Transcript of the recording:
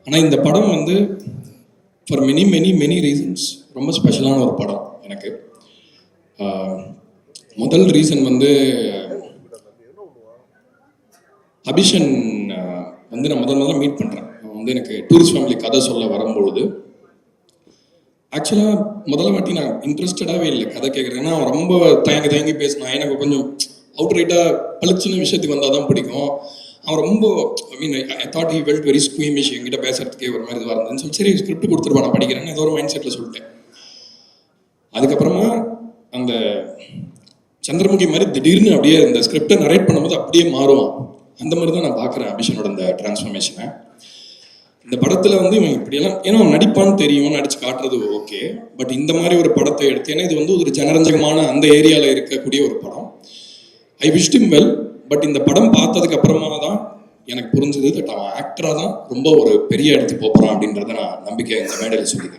ஆனால் இந்த படம் வந்து for many many many reasons ரொம்ப ஸ்பெஷலான ஒரு படம் எனக்கு. முதல் ரீசன் வந்து அபிஷன் வந்து நான் முதல்ல மீட் பண்ணுறேன். அவன் வந்து எனக்கு டூரிஸ்ட் ஃபேமிலி கதை சொல்ல வரும்பொழுது ஆக்சுவலாக முதல்ல வாட்டி நான் இன்ட்ரெஸ்டடாகவே இல்லை கதை கேட்குறேன். ஏன்னா அவன் ரொம்ப தயங்கி பேசினான். எனக்கு கொஞ்சம் அவுட் ரைட்டாக பளிச்சுன்னு விஷயத்துக்கு வந்தால் தான் பிடிக்கும். அவன் ரொம்ப I thought he felt very squeamish, என்கிட்ட பேசுறதுக்கே ஒரு மாதிரி இதுவாக இருந்ததுன்னு சொல்லி சரி ஸ்கிரிப்ட் கொடுத்துருப்பா நான் படிக்கிறேன்னு ஏதோ ஒரு மைண்ட் செட்டில் சொல்லிட்டேன். அதுக்கப்புறமா அந்த சந்திரமுகி மாதிரி திடீர்னு அப்படியே இந்த ஸ்கிரிப்டை நரேட் பண்ணும்போது அப்படியே மாறுவான். அந்த மாதிரி தான் நான் பார்க்குறேன் அபிஷனோட இந்த டிரான்ஸ்ஃபர்மேஷனை. இந்த படத்தில் வந்து இவன் இப்படியெல்லாம் ஏன்னா அவன் நடிப்பான்னு தெரியும், நடிச்சு காட்டுறது ஓகே. பட் இந்த மாதிரி ஒரு படத்தை எடுத்து ஏன்னா இது வந்து ஒரு ஜனரஞ்சகமான அந்த ஏரியாவில் இருக்கக்கூடிய ஒரு படம். I wish him well. But இந்த படம் பார்த்ததுக்கு அப்புறமா தான் எனக்கு புரிஞ்சது தட் அவன் ஆக்டராக தான் ரொம்ப ஒரு பெரிய இடத்துக்கு போகிறான் அப்படின்றத நான் நம்பிக்கை இந்த மேடையில் சொல்லிக்கிறேன்.